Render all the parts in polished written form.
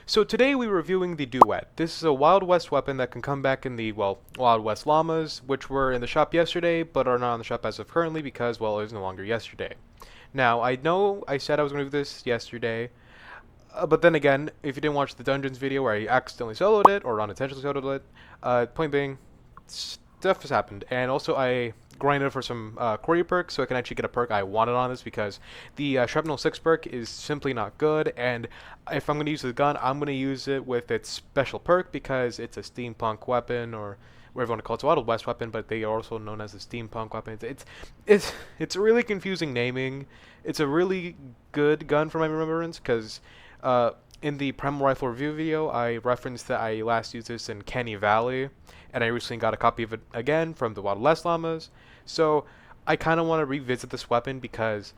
So today we're reviewing the Duet. This is a Wild West weapon that can come back in the, well, Wild West llamas, which were in the shop yesterday, but are not in the shop as of currently because, well, it is no longer yesterday. Now, I know I said I was going to do this yesterday, but then again, if you didn't watch the Dungeons video where I accidentally soloed it, or unintentionally soloed it, point being, stuff has happened. And also, I grinded for some Quarry perks so I can actually get a perk I wanted on this because the Shrapnel 6 perk is simply not good. And if I'm going to use the gun, I'm going to use it with its special perk because it's a steampunk weapon or whatever you want to call it. It's a Wild West weapon, but they are also known as a steampunk weapon. It's really confusing naming. It's a really good gun from my remembrance because in the Primal Rifle review video, I referenced that I last used this in Canny Valley, and I recently got a copy of it again from the Wild West Llamas. So I kind of want to revisit this weapon because,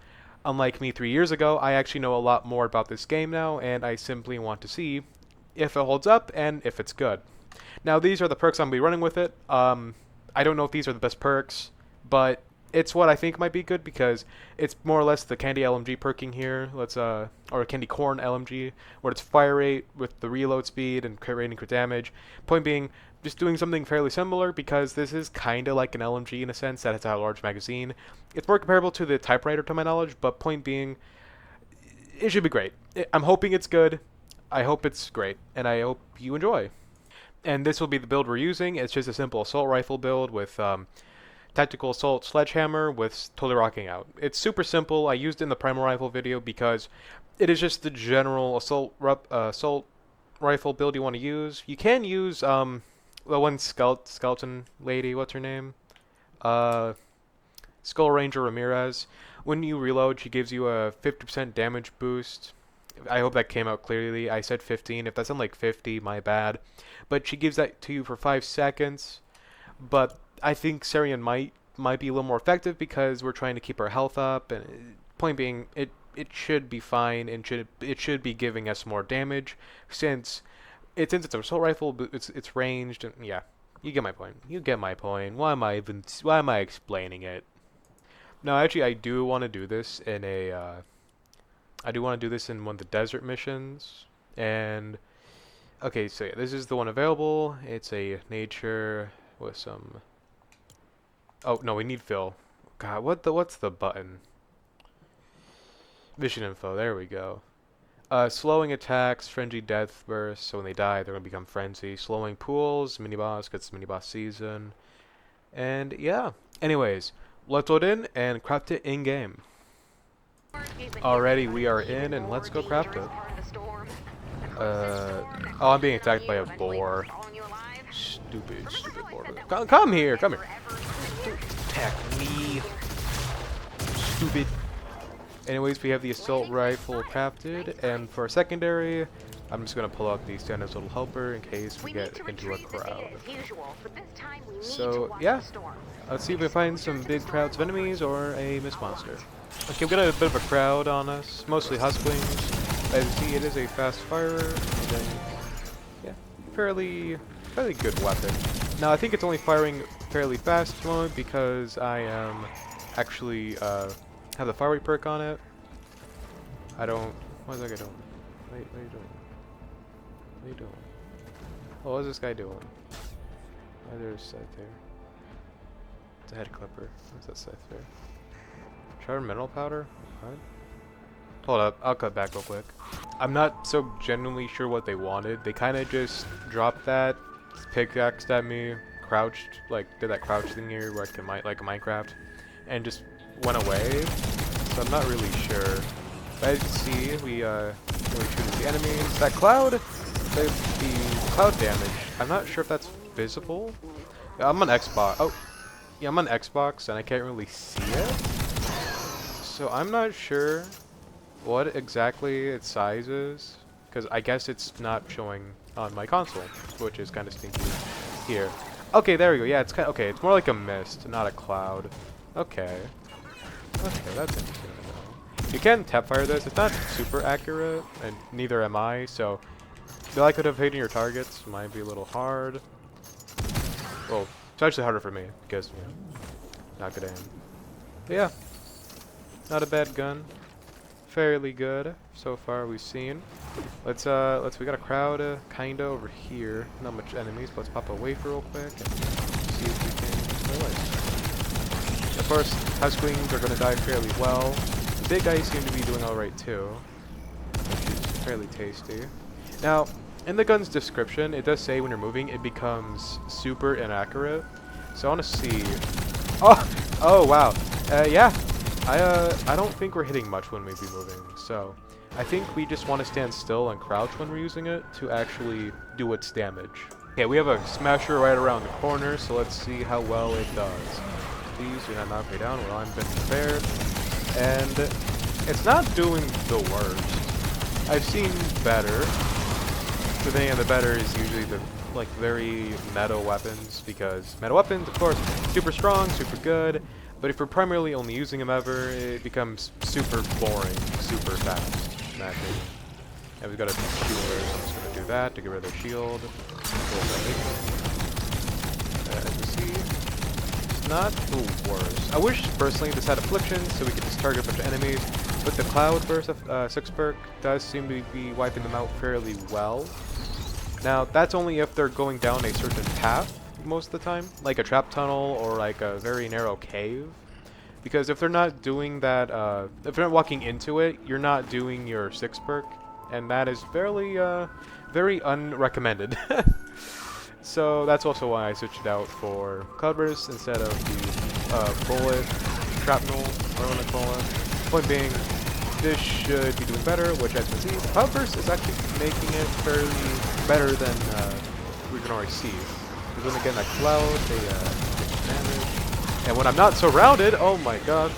unlike me 3 years ago, I actually know a lot more about this game now, and I simply want to see if it holds up and if it's good. Now, these are the perks I'm going to be running with it. I don't know if these are the best perks, but it's what I think might be good because it's more or less the Candy LMG perking here. Or Candy Corn LMG, where it's fire rate with the reload speed and crit rate and crit damage. Point being, just doing something fairly similar because this is kind of like an LMG in a sense that has a large magazine. It's more comparable to the typewriter to my knowledge, but point being, it should be great. I'm hoping it's good. I hope it's great, and I hope you enjoy. And this will be the build we're using. It's just a simple assault rifle build with tactical assault sledgehammer with totally rocking out. It's super simple. I used it in the primal rifle video because it is just the general assault rifle build you want to use. You can use the one skeleton lady. What's her name? Skull Ranger Ramirez. When you reload, she gives you a 50% damage boost. I hope that came out clearly. I said 15. If that sounded like 50, my bad. But she gives that to you for 5 seconds. But I think Sarian might be a little more effective because we're trying to keep our health up. And point being, it should be fine and it should be giving us more damage since it's an assault rifle. But it's ranged and yeah, you get my point. You get my point. Why am I explaining it? No, actually, I do want to do this in I do want to do this in one of the desert missions. And okay, so yeah, this is the one available. It's a nature with some. Oh no, we need Phil. God, what's the button? Mission info. There we go. Slowing attacks, frenzy death burst. So when they die, they're gonna become frenzy. Slowing pools, mini boss gets mini boss season. And yeah. Anyways, let's load in and craft it in game. Alrighty, we are in, and let's go craft it. Oh, I'm being attacked by a boar. Stupid boar. Come here, come here. Don't attack me. Stupid. Anyways, we have the assault rifle crafted, and for a secondary, I'm just gonna pull out the standard little helper in case we get into a crowd. So yeah, let's see if we find some big crowds of enemies or a mist monster. Okay, we've got a bit of a crowd on us, mostly husklings. As you see, it is a fast firer, and yeah, fairly good weapon. Now, I think it's only firing fairly fast at the moment because I am actually have the fire rate perk on it. I don't. What is that guy doing? What are you doing? What are you doing? Oh, what is this guy doing? Oh, there's a scythe there. It's a head clipper. What's that scythe there? Charred mineral powder? What? Hold up, I'll cut back real quick. I'm not so genuinely sure what they wanted. They kind of just dropped that, pickaxed at me, crouched, like did that crouch thing here where I can like Minecraft, and just went away. So I'm not really sure. But as you can see, we shoot the enemies. That cloud, the cloud damage. I'm not sure if that's visible. I'm on Xbox. Oh, yeah, I'm on Xbox and I can't really see it. So I'm not sure what exactly its size is, because I guess it's not showing on my console, which is kind of stinky. Here. Okay, there we go. Yeah, it's kind of, okay. It's more like a mist, not a cloud. Okay. Okay, that's interesting to know. You can tap fire this. It's not super accurate, and neither am I. So the likelihood of hitting your targets might be a little hard. Well, it's actually harder for me because you know, not good aim. But yeah. Not a bad gun. Fairly good so far we've seen. We got a crowd kinda over here. Not much enemies, but let's pop a wafer real quick and see if we can kill it. Of course, Husklings are gonna die fairly well. The big guys seem to be doing alright too, which is fairly tasty. Now, in the gun's description, it does say when you're moving, it becomes super inaccurate. So I wanna see. Oh wow. Yeah. I don't think we're hitting much when we be moving, so I think we just want to stand still and crouch when we're using it to actually do its damage. Okay, we have a smasher right around the corner, so let's see how well it does. Please do not knock me down while I'm been prepared. And it's not doing the worst. I've seen better. The thing and the better is usually the like very meta weapons, because meta weapons, of course, super strong, super good. But if you're primarily only using them ever, it becomes super boring, super fast. And we've got a shield, so I'm just going to do that to get rid of their shield. As you see, it's not the worst. I wish, personally, this had afflictions, so we could just target a bunch of enemies. But the Cloud Burst 6 perk does seem to be wiping them out fairly well. Now, that's only if they're going down a certain path most of the time, like a trap tunnel or like a very narrow cave. Because if they're not doing that, if they're not walking into it, you're not doing your 6 perk, and that is very unrecommended. So that's also why I switched it out for Cloud Burst instead of the bullet, shrapnel, whatever I want to call it. Point being, this should be doing better, which as you can see, the Cloud Burst is actually making it fairly better than we can already see. Because when they get in that cloud, they get damage. And when I'm not surrounded, oh my god.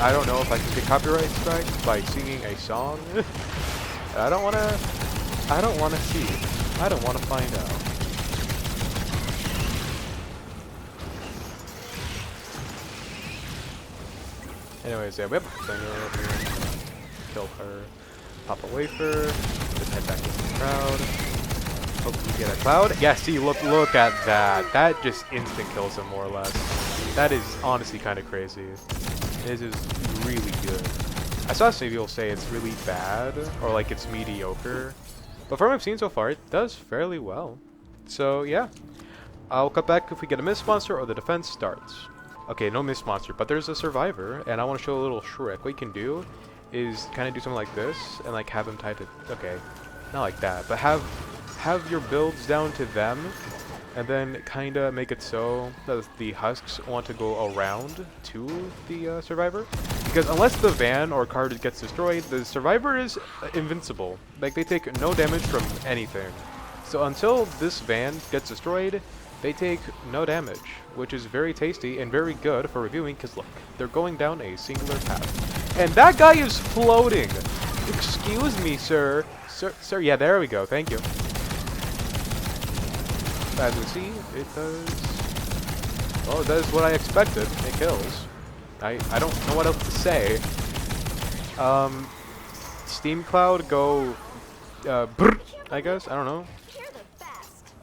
I don't know if I can get copyright strikes by singing a song. I don't wanna see. I don't wanna find out. Anyways, yeah, whip. So over here, kill her. Pop a wafer. Just head back into the crowd. Hope we get a cloud. Yeah, see, look at that. That just instant kills him, more or less. That is honestly kind of crazy. This is really good. I saw some people say it's really bad, or like it's mediocre. But from what I've seen so far, it does fairly well. So, yeah. I'll cut back if we get a Mist Monster or the defense starts. Okay, no Mist Monster, but there's a Survivor, and I want to show a little trick. What you can do is kind of do something like this, and like have them tied to... Okay, not like that, but have your builds down to them, and then kind of make it so that the husks want to go around to the Survivor. Because unless the van or car gets destroyed, the Survivor is invincible. Like, they take no damage from anything. So until this van gets destroyed, they take no damage, which is very tasty and very good for reviewing, because look, they're going down a singular path. And that guy is floating! Excuse me, sir. Sir, yeah, there we go, thank you. As we see, it does... Well, it does what I expected. It kills. I don't know what else to say. Steam Cloud go... brr, I guess? I don't know.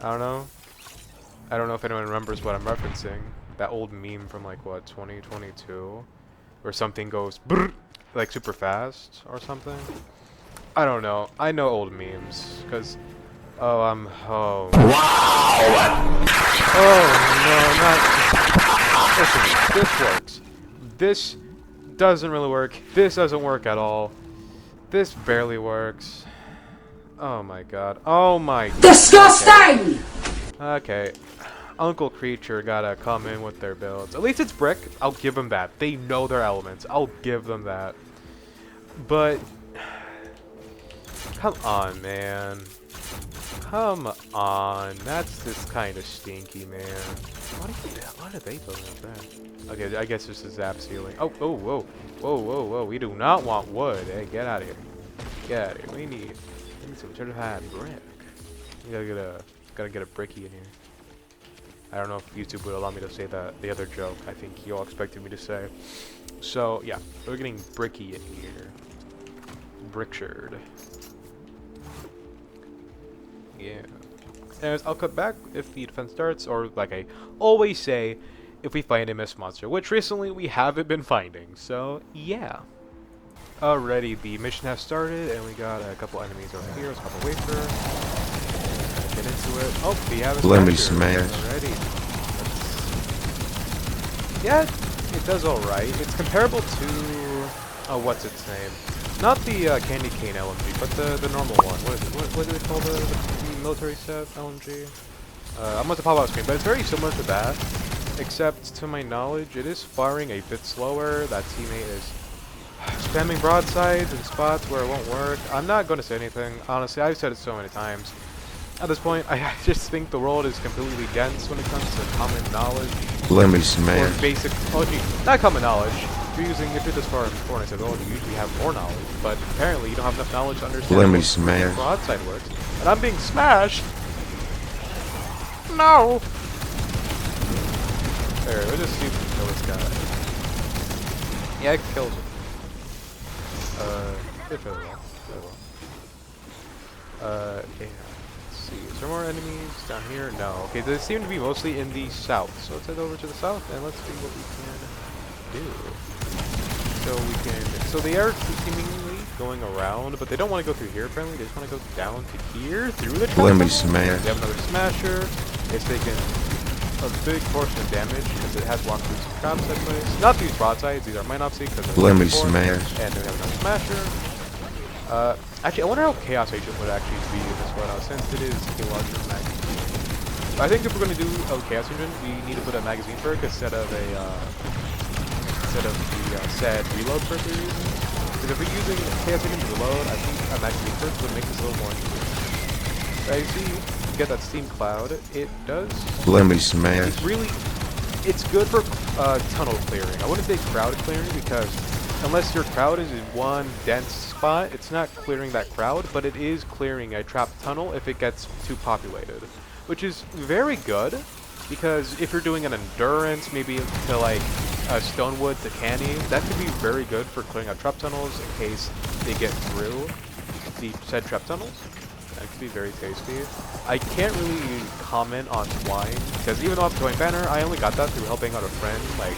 I don't know if anyone remembers what I'm referencing. That old meme from like, what, 2022? Where something goes brr, like super fast or something? I don't know. I know old memes, because... Oh, oh. Wow! Oh, no, not... Listen, this works. This doesn't really work. This doesn't work at all. This barely works. Oh my god. Oh my... Disgusting! Okay. Uncle Creature gotta come in with their builds. At least it's brick. I'll give them that. They know their elements. I'll give them that. But... Come on, man. Come on, that's just kind of stinky, man. What are they building up there? Okay, I guess this is Zap ceiling. Oh, whoa. We do not want wood. Hey, get out of here. Get out of here. We need some certified brick. We gotta get a bricky in here. I don't know if YouTube would allow me to say the other joke I think you all expected me to say. So, yeah, we're getting bricky in here. Brickshard. Yeah. Anyways, I'll cut back if the defense starts, or like I always say, if we find a mist monster, which recently we haven't been finding, so yeah. Alrighty, the mission has started, and we got a couple enemies over here. Let's pop a wafer. Get into it. Oh, we have a Let me smasher. smash. Alrighty. Yeah, it does alright. It's comparable to... oh, what's its name? Not the Candy Cane LMG, but the normal one. What is it? What do they call the military set LMG? I'm about to pop out screen, but it's very similar to that. Except, to my knowledge, it is firing a bit slower. That teammate is spamming broadsides in spots where it won't work. I'm not going to say anything. Honestly, I've said it so many times. At this point, I just think the world is completely dense when it comes to common knowledge. Let me Or smash. basic, oh gee, not common knowledge. If you're this far in Fortnite, I you usually have more knowledge. But apparently you don't have enough knowledge to understand Let me how smash. broadside works. And I'm being smashed! No! There, let's just see if we can kill this guy. Yeah, it kills him. Did fairly well. Yeah. Let's see. Is there more enemies down here? No. Okay, they seem to be mostly in the south. So let's head over to the south and let's see what we can do. So they are seemingly going around, but they don't want to go through here apparently. They just want to go down to here through the trap Let me tunnel. smash. They have another smasher. It's taken a big portion of damage because it has walked through some traps that place. Not these broadsides, these are Minopsy because Let me smash. and then we have another smasher. Actually, I wonder how Chaos Agent would actually be in this one, since it is a larger magazine. I think if we're going to do a Chaos Agent, we need to put a magazine perk instead of the said reload perk we're using. Because if we're using Chaos Agent to reload, I think a magazine perk would make this a little more interesting. As you see, you get that steam cloud. It does. Let me smash. It's good for tunnel clearing. I wouldn't say crowd clearing because unless your crowd is in one dense spot, it's not clearing that crowd, but it is clearing a trapped tunnel if it gets too populated, which is very good because if you're doing an endurance, maybe to like Stonewood to Canny, that could be very good for clearing out trap tunnels in case they get through the said trap tunnels. That could be very tasty. I can't really comment on wine because even though I'm going banner, I only got that through helping out a friend like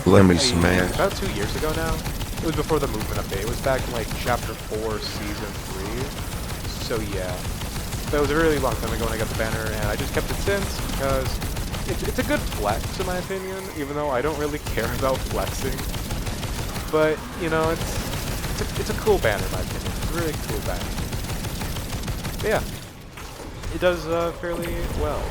Let me smash. about 2 years ago now. It was before the movement update. It was back in like chapter 4, season 3. So yeah, that was a really long time ago when I got the banner, and I just kept it since because it's a good flex in my opinion. Even though I don't really care about flexing, but you know it's a cool banner in my opinion. It's a really cool banner. But yeah, it does fairly well.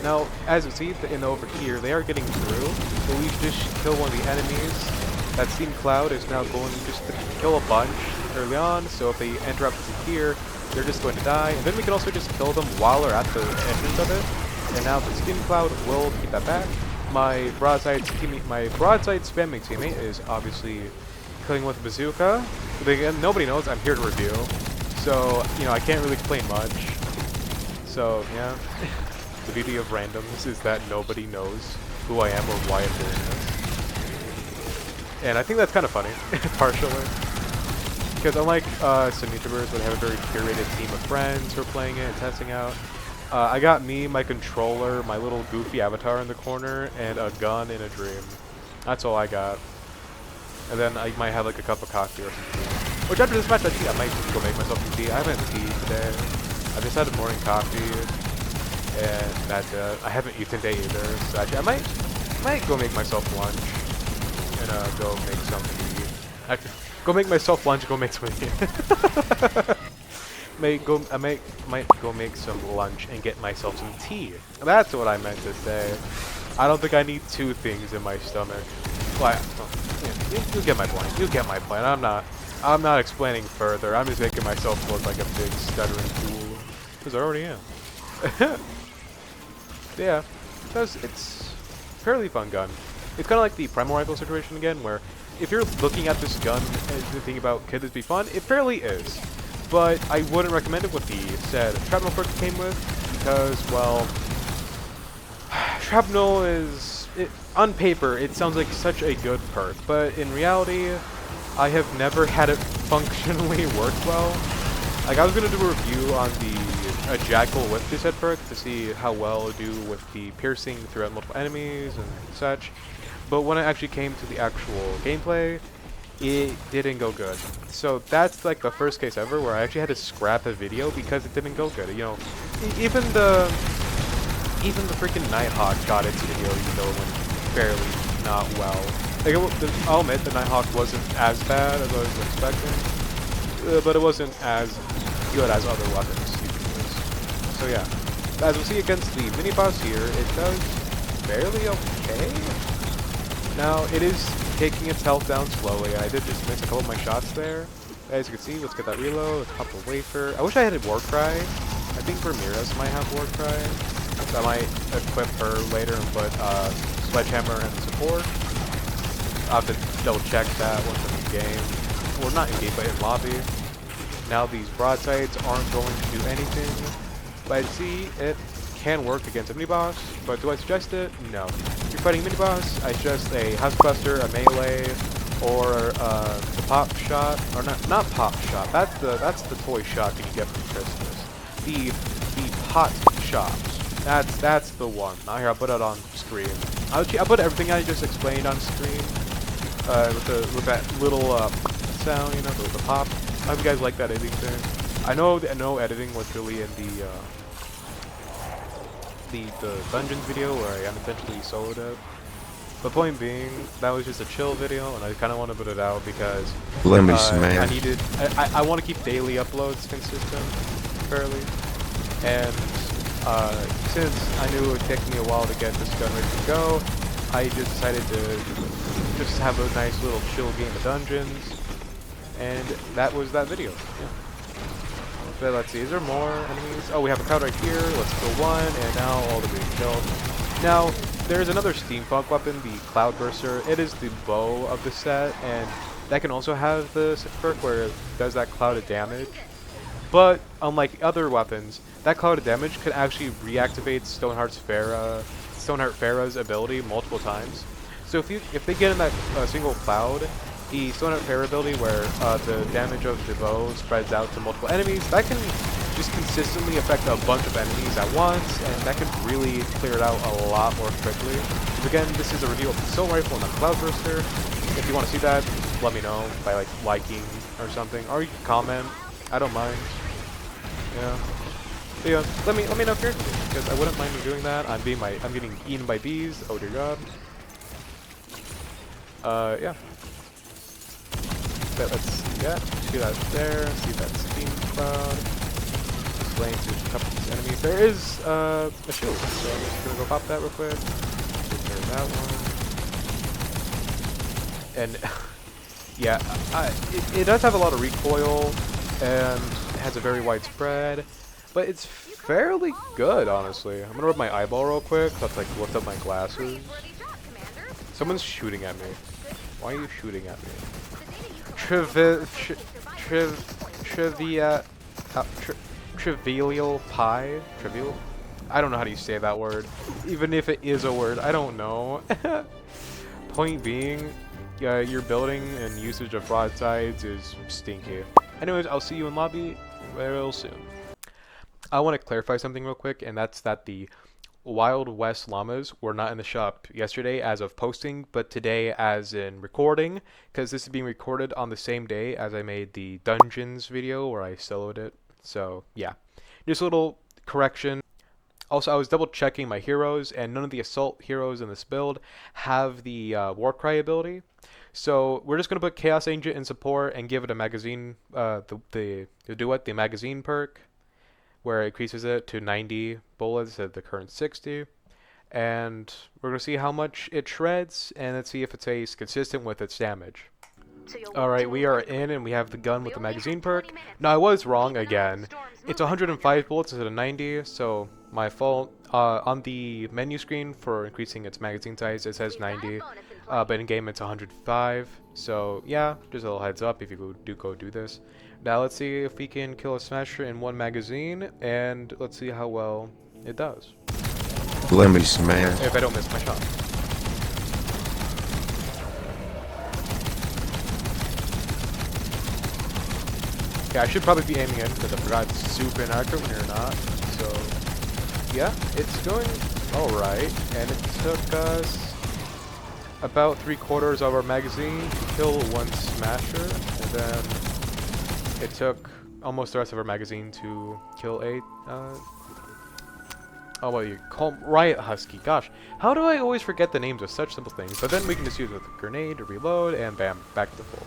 Now, as you see, over here, they are getting through, but we just kill one of the enemies. That steam cloud is now going just to kill a bunch early on, so if they enter up to here, they're just going to die. And then we can also just kill them while they're at the entrance of it. And now the steam cloud will keep that back. My broadside spamming teammate is obviously killing with bazooka. But again, nobody knows I'm here to review, so you know I can't really complain much. So yeah. The beauty of randoms is that nobody knows who I am or why I'm doing this. And I think that's kind of funny, partially. Because unlike some YouTubers would have a very curated team of friends who are playing it and testing out, I got me, my controller, my little goofy avatar in the corner, and a gun in a dream. That's all I got. And then I might have like a cup of coffee or something. Which after this match, actually, I might just go make myself some tea. I haven't had tea today. I just had a morning coffee. And that's it. I haven't eaten today either, so actually I might go make myself lunch and go make some tea. Actually, go make myself lunch. Go make some tea. might go make some lunch and get myself some tea. That's what I meant to say. I don't think I need two things in my stomach. Well, you get my point. You get my point. I'm not explaining further. I'm just making myself look like a big stuttering fool, because I already am. Yeah, it's a fairly fun gun. It's kind of like the Primal Rifle situation again, where if you're looking at this gun and thinking about could this be fun, it fairly is. But I wouldn't recommend it with the said shrapnel perk it came with, because, well, shrapnel is, on paper, it sounds like such a good perk, but in reality, I have never had it functionally work well. Like, I was gonna do a review on the Jackal with this head perk to see how well it do with the piercing throughout multiple enemies and such. But when it actually came to the actual gameplay, it didn't go good. So that's like the first case ever where I actually had to scrap a video because it didn't go good. You know, even the freaking Nighthawk got its video, even though it went fairly not well. Like, I'll admit the Nighthawk wasn't as bad as I was expecting, but it wasn't as good as other weapons you can use. So yeah, as we see against the mini boss here, it does fairly okay. Now it is taking its health down slowly. I did just miss a couple of my shots there. As you can see, let's get that reload. Let's pop a wafer. I wish I had a Warcry. I think Ramirez might have Warcry. So I might equip her later and put Sledgehammer and support. I'll have to double check that once I'm in game. Well, not in game, but in lobby. Now these broadsides aren't going to do anything. But I see it can work against a mini boss, but do I suggest it? No. If you're fighting a mini boss, I suggest a Housebuster, a melee, or the pop shot, or not pop shot. That's the toy shot that you get from Christmas. The pot shots. That's the one. Now here, I'll put it on screen. I'll put everything I just explained on screen with that little sound, you know, the pop. I hope you guys like that editing thing. I know editing was really in the dungeons video where I unintentionally soloed it. The point being, that was just a chill video, and I kind of want to put it out because I want to keep daily uploads consistent, fairly. And since I knew it would take me a while to get this gun ready to go, I just decided to just have a nice little chill game of dungeons, and that was that video. Yeah. So let's see, is there more enemies? Oh, we have a crowd right here. Let's kill one, and now all the being killed. Now, there's another steampunk weapon, the Cloudburster. It is the bow of the set, and that can also have the perk where it does that cloud of damage. But unlike other weapons, that cloud of damage can actually reactivate Stoneheart Pharah's ability multiple times. So if they get in that single cloud, the Stoneheart Pharah ability where the damage of the bow spreads out to multiple enemies, that can just consistently affect a bunch of enemies at once, and that can really clear it out a lot more quickly. So again, this is a review of the Assault Rifle and the Cloudburster. If you want to see that, let me know by like liking or something, or you can comment. I don't mind. Yeah. So yeah, let me know if you're interested, because I wouldn't mind me doing that. I'm getting eaten by bees. Oh dear God. Yeah. But let's see that. See that there. See that steam cloud. Explain to a couple of these enemies. There is a shield, so I'm just gonna go pop that real quick. Take care of that one. And yeah, it does have a lot of recoil, and it has a very wide spread, but it's fairly good, honestly. I'm gonna rub my eyeball real quick. So I have to like lift up my glasses. Someone's shooting at me. Why are you shooting at me? Trivial pie? Trivial? I don't know how do you say that word. Even if it is a word, I don't know. Point being, your building and usage of broadsides is stinky. Anyways, I'll see you in lobby real soon. I want to clarify something real quick, and that's that the Wild West llamas were not in the shop yesterday as of posting, but today as in recording, because this is being recorded on the same day as I made the dungeons video where I soloed it. So yeah, just a little correction. Also, I was double checking my heroes, and none of the assault heroes in this build have the Warcry ability. So we're just gonna put Chaos Agent in support and give it a magazine, the magazine perk, where it increases it to 90 bullets at the current 60. And we're going to see how much it shreds, and let's see if it stays consistent with its damage. Alright, we are in, and we have the gun with the magazine perk. Now, I was wrong again. It's 105 bullets instead of 90, so my fault. On the menu screen for increasing its magazine size, it says 90, but in-game it's 105. So, yeah, just a little heads up if you go do this. Now let's see if we can kill a Smasher in one magazine, and let's see how well it does. Let me smash. If I don't miss my shot. Okay, I should probably be aiming in because I forgot it's super inaccurate when you're not. So, yeah, it's going alright. And it took us about 3/4 of our magazine to kill one smasher. And then it took almost the rest of our magazine to kill a, oh, well, you call him Riot Husky. Gosh, how do I always forget the names of such simple things? But then we can just use it with a grenade to reload, and bam, back to full.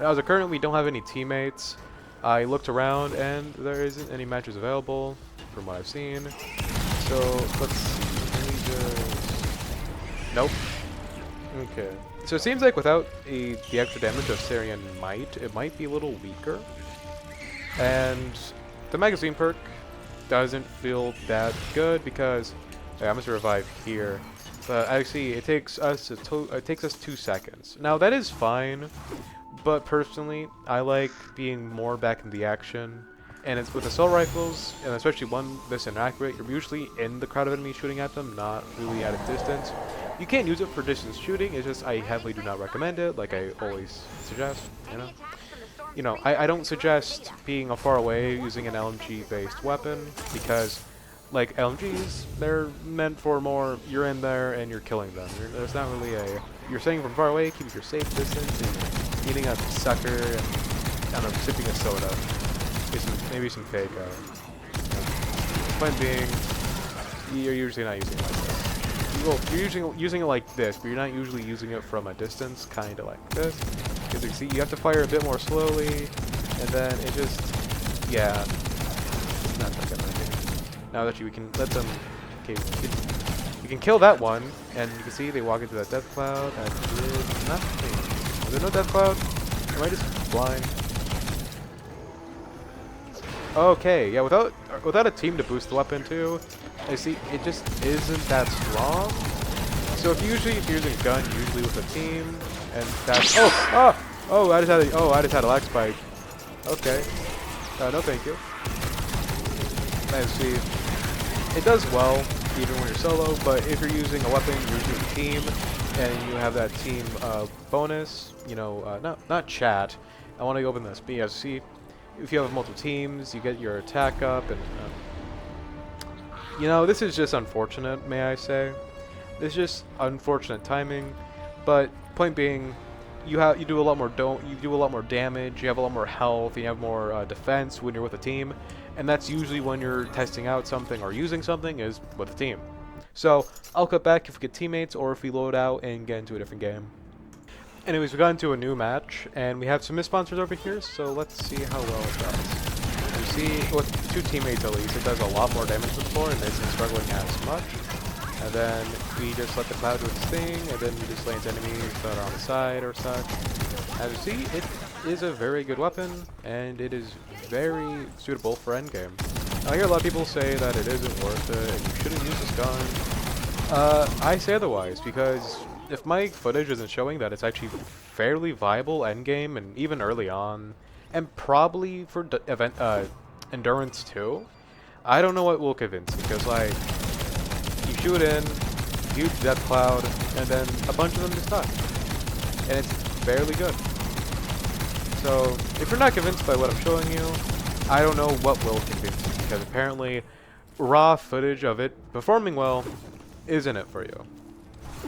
As of current, we don't have any teammates. I looked around, and there isn't any matches available, from what I've seen. So, let's see. Let me just... Nope. Okay. So it seems like without the extra damage of Syrian Might, it might be a little weaker. And the magazine perk doesn't feel that good because I'm just revive here. But actually, it takes us 2 seconds. Now that is fine, but personally, I like being more back in the action. And it's with assault rifles, and especially one this inaccurate, you're usually in the crowd of enemies shooting at them, not really at a distance. You can't use it for distance shooting. It's just I heavily do not recommend it, like I always suggest. You know, I don't suggest being far away using an LMG-based weapon because, like LMGs, they're meant for more. You're in there and you're killing them. There's not really a. You're staying from far away, keeping your safe distance, and eating a sucker and kind of sipping a soda. Maybe some fake. Point being, you're usually not using it like this. Well, you're using it like this, but you're not usually using it from a distance, kind of like this. Because you see, you have to fire a bit more slowly, and then it just, yeah, it's not that good of anything. Now that we can let them, okay, you can kill that one, and you can see they walk into that death cloud, and did nothing. Was there no death cloud? Am I just blind? Okay, yeah, without a team to boost the weapon too, I see it just isn't that strong. So if you're using a gun, usually with a team, and that's I just had a lag spike. Okay, no thank you. Let's see, it does well even when you're solo, but if you're using a weapon, you're using a team, and you have that team bonus. You know, not chat. I want to open this, but yeah, see. If you have multiple teams, you get your attack up, and you know, this is just unfortunate, may I say. This is just unfortunate timing, but point being, you do a lot more damage, you have a lot more health, you have more defense when you're with a team, and that's usually when you're testing out something or using something is with a team. So I'll cut back if we get teammates or if we load out and get into a different game. Anyways, we got into a new match, and we have some sponsors over here, so let's see how well it does. You see, with 2 teammates at least, it does a lot more damage than before, and isn't struggling as much. And then we just let the cloud do its thing, and then we just lay into enemies that are on the side or such. As you see, it is a very good weapon, and it is very suitable for endgame. I hear a lot of people say that it isn't worth it, and you shouldn't use this gun. I say otherwise, because if my footage isn't showing that it's actually fairly viable endgame and even early on, and probably for endurance too, I don't know what will convince me, because like, you shoot in, huge death cloud, and then a bunch of them just die. And it's fairly good. So, if you're not convinced by what I'm showing you, I don't know what will convince you, because apparently raw footage of it performing well isn't it for you.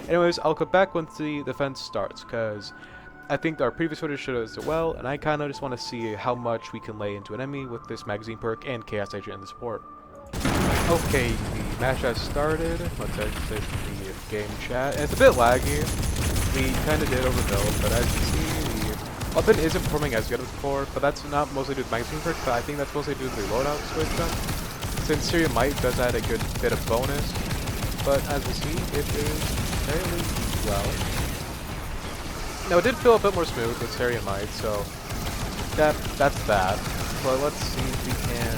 Anyways, I'll cut back once the defense starts, because I think our previous footage showed us it well, and I kind of just want to see how much we can lay into an enemy with this magazine perk and Chaos Agent in the support. Okay, the match has started. Let's exit the game chat. And it's a bit laggy. We kind of did overbuild, but as you see, the weapon isn't performing as good as before, but that's not mostly due to magazine perk, but I think that's mostly due to the loadout switch jump. Since Syrian Might does add a good bit of bonus, but as you see, it is fairly well. Now it did feel a bit more smooth with Syrian Might, so that's that. But let's see if we can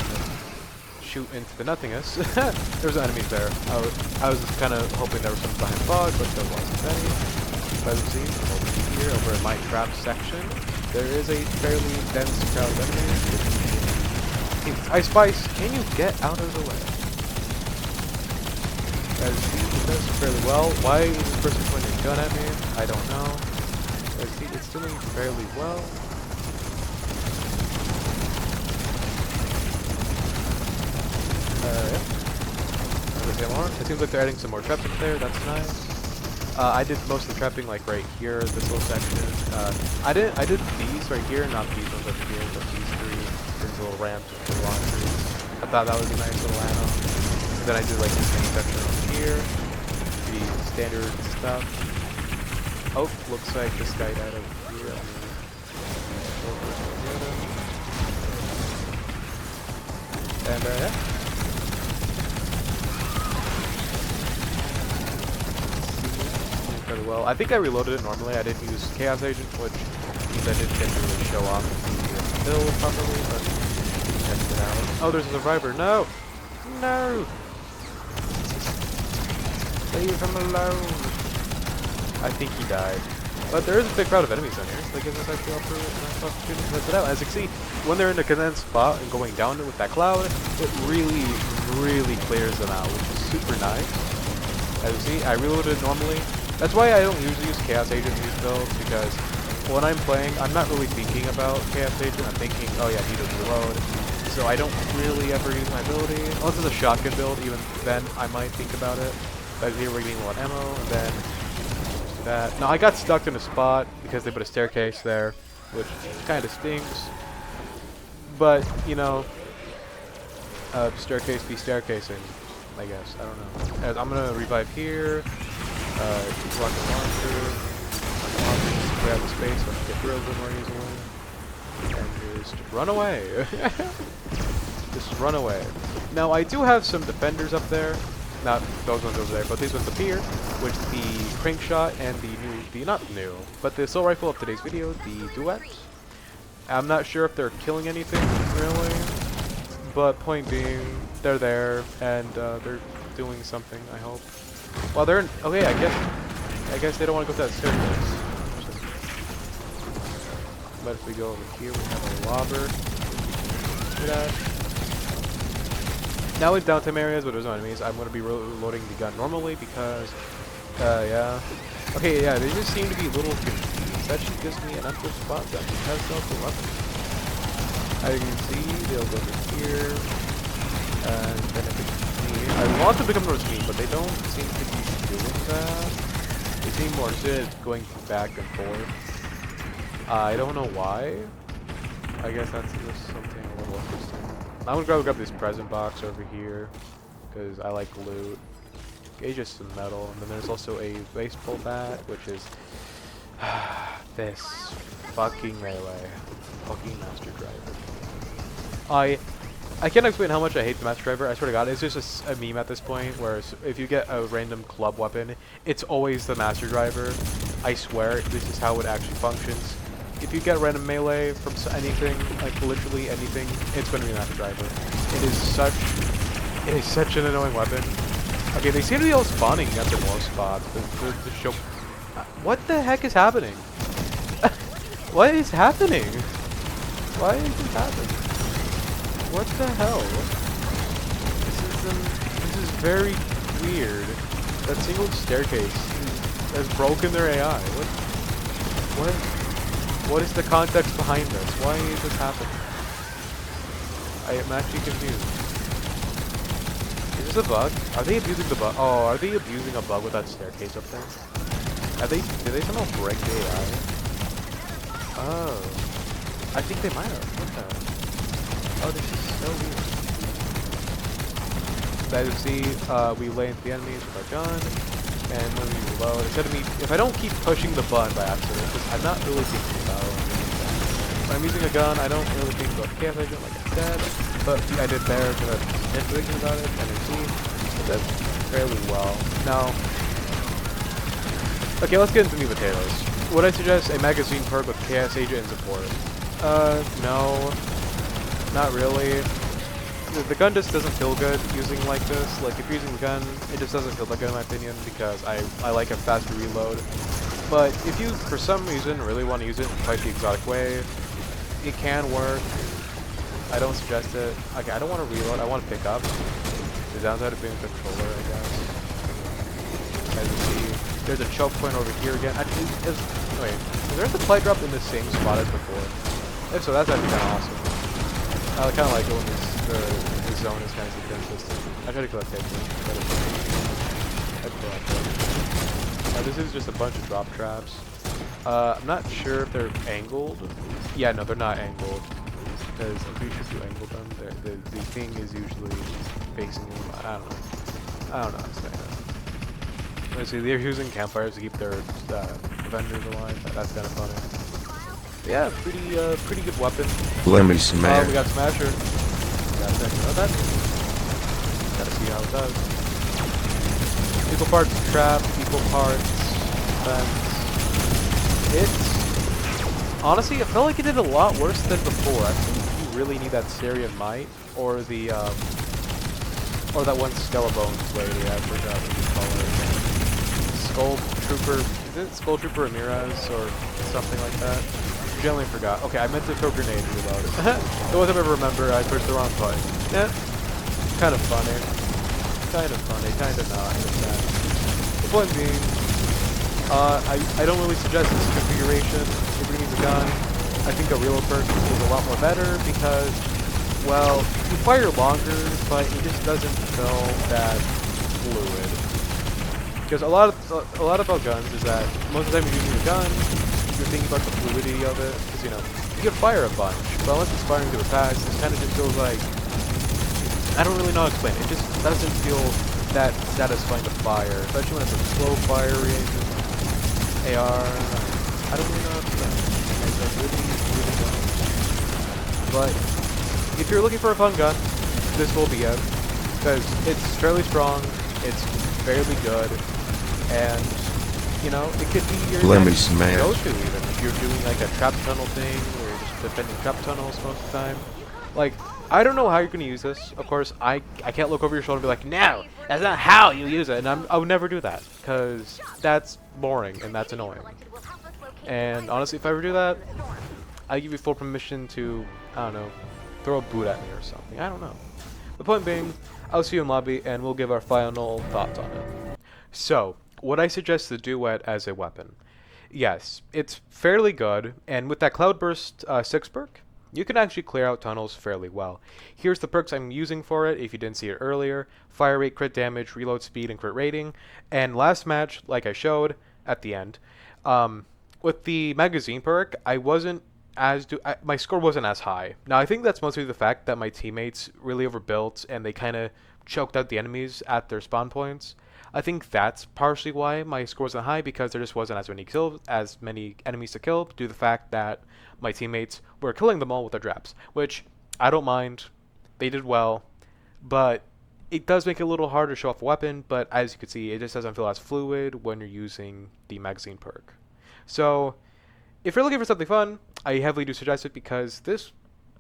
shoot into the nothingness. There's enemies there. I was just kind of hoping there was some behind fog, but there wasn't any. As you see, over here, over in my trap section, there is a fairly dense crowd of enemies. Hey, Ice Spice, can you get out of the way? As you see, it does fairly well. Why is this person pointing a gun at me? I don't know. As you see, it's doing fairly well. It seems like they're adding some more traps up there. That's nice. I did most of the trapping like right here, this little section. I did these right here, not these ones over here, but these three. There's a little ramp to the launchers. I thought that was a nice little add-on. And then I did like this main section over here, the standard stuff. Oh, looks like this guy died over here. And yeah. Pretty well. I think I reloaded it normally. I didn't use Chaos Agent, which means I didn't get to really show off the build properly, but test it out. Oh, there's a survivor. No! No! Leave him alone. I think he died. But there is a big crowd of enemies in here, so that gives us actually a nice opportunity to test it out. As you can see, when they're in a condensed spot and going down with that cloud, it really, really clears them out, which is super nice. As you see, I reloaded normally. That's why I don't usually use Chaos Agent in these builds, because when I'm playing, I'm not really thinking about Chaos Agent. I'm thinking, oh yeah, he does reload. So I don't really ever use my ability. Unless it's a shotgun build, even then I might think about it. But here we're getting a lot of ammo, and then do that. Now I got stuck in a spot because they put a staircase there, which kind of stinks. But, you know, staircase be staircasing, I guess. I don't know. As I'm gonna revive here. Rocket launcher. Grab the space so I can get through a little more easily. And just run away. Just run away. Now I do have some defenders up there. Not those ones over there, but these ones up here, which the crank shot and not new, but the assault rifle of today's video, the duet. I'm not sure if they're killing anything, really, but point being, they're there, and they're doing something, I hope. Well, they're in, okay, I guess they don't want to go to that staircase. But if we go over here, we have a lobber. Look at that. Now in downtime areas where there's no enemies, I'm going to be reloading the gun normally because, yeah. Okay, yeah, they just seem to be a little confused. That just gives me an empty spot that has no weapon. As you can see, they'll go over here, and then if it's me, I want them to come towards me, but they don't seem to be doing that. They seem more interested in going back and forth. I don't know why. I guess that's just something a little interesting. I'm gonna grab this present box over here because I like loot. Okay, just some metal, and then there's also a baseball bat, which is this fucking melee, fucking master driver. I can't explain how much I hate the master driver. I swear to God, it's just a meme at this point. Where if you get a random club weapon, it's always the master driver. I swear, this is how it actually functions. If you get random melee from anything, like literally anything, it's going to be a master driver. It is such an annoying weapon. Okay, they seem to be all spawning at the war spots. The show. What the heck is happening? What is happening? Why is this happening? What the hell? This is very weird. That single staircase has broken their AI. What is the context behind this? Why is this happening? I am actually confused. Is this a bug? Are they abusing the bug? Oh, are they abusing a bug with that staircase up there? Did they somehow break the AI? Oh. I think they might have. What the? Oh, this is so weird. So as you see, we lay into the enemies with our gun. And when we reload, instead of me, if I don't keep pushing the button by accident, because I'm not really thinking about it. When I'm using a gun, I don't really think about the Chaos Agent like I said, but I did there because I'm thinking about it, and I see it does fairly well. Now, okay, let's get into meat and potatoes. Would I suggest a magazine perk with Chaos Agent and support? No, not really. The gun just doesn't feel good using like this. Like, if you're using the gun, it just doesn't feel that good in my opinion, because I like a faster reload. But if you, for some reason, really want to use it in quite the exotic way, it can work. I don't suggest it. Okay, I don't want to reload, I want to pick up. The downside of being a controller, I guess. As you see, there's a choke point over here again. Actually, wait, is there a supply drop in the same spot as before? If so, that's actually kind of awesome. I kind of like it when this zone is kind of inconsistent. I try to kill that takedown. This is just a bunch of drop traps. I'm not sure if they're angled. Yeah, no, they're not angled. Because I'm pretty sure if you angle them, the thing is usually facing you. I don't know. I don't know how to say that. Let's see, they're using campfires to keep their vendors alive. That's kind of funny. Yeah, pretty good weapon. Let me We smash. got Smasher. Gotta check out that. Gotta see how it does. Equal parts trap, equal parts defense. It's honestly, it felt like it did a lot worse than before. I think you really need that Syrian Might or or that one Skellebones lady. I forgot what you call her. Skull Trooper. Is it Skull Trooper Ramirez or something like that? Generally forgot. Okay, I meant to throw grenade reload. It wasn't ever remember. I pushed the wrong button. Yeah, kind of funny. Kind of funny. Kind of not. The point being, I don't really suggest this configuration. If you're using a gun, I think a reload perk is a lot more better because, well, you fire longer, but it just doesn't feel that fluid. Because a lot about guns is that most of the time you're using a gun, you're thinking about the fluidity of it. Because, you know, you can fire a bunch, but once it's firing to a pass, it kind of just feels like, I don't really know how to explain it. It just doesn't feel that satisfying to fire, especially when it's a slow firing AR. I don't really know how to explain it. I really don't. But if you're looking for a fun gun, this will be it. Because it's fairly strong, it's fairly good, and you know, it could be your Let me next smash. go-to even if you're doing like a trap tunnel thing where you're just defending trap tunnels most of the time. Like, I don't know how you're gonna use this. Of course, I can't look over your shoulder and be like, no, that's not how you use it, and I would never do that because that's boring and that's annoying. And honestly, if I ever do that, I give you full permission to, I don't know, throw a boot at me or something. I don't know. The point being, I'll see you in lobby and we'll give our final thoughts on it. So, would I suggest the Duet as a weapon? Yes, it's fairly good, and with that Cloudburst 6 perk, you can actually clear out tunnels fairly well. Here's the perks I'm using for it, if you didn't see it earlier. Fire rate, crit damage, reload speed, and crit rating. And last match, like I showed at the end, with the magazine perk, I wasn't my score wasn't as high. Now, I think that's mostly the fact that my teammates really overbuilt, and they kind of choked out the enemies at their spawn points. I think that's partially why my score wasn't high, because there just wasn't as many enemies to kill due to the fact that my teammates were killing them all with their traps, which I don't mind. They did well, but it does make it a little harder to show off a weapon, but as you can see, it just doesn't feel as fluid when you're using the magazine perk. So, if you're looking for something fun, I heavily do suggest it because this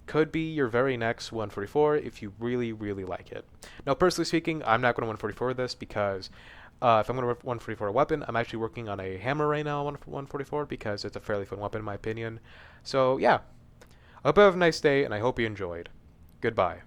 could be your very next 144 if you really, really like it. Now, personally speaking, I'm not going to 144 this because if I'm going to 144 a weapon, I'm actually working on a hammer right now on 144 because it's a fairly fun weapon in my opinion. So, yeah. I hope you have a nice day, and I hope you enjoyed. Goodbye.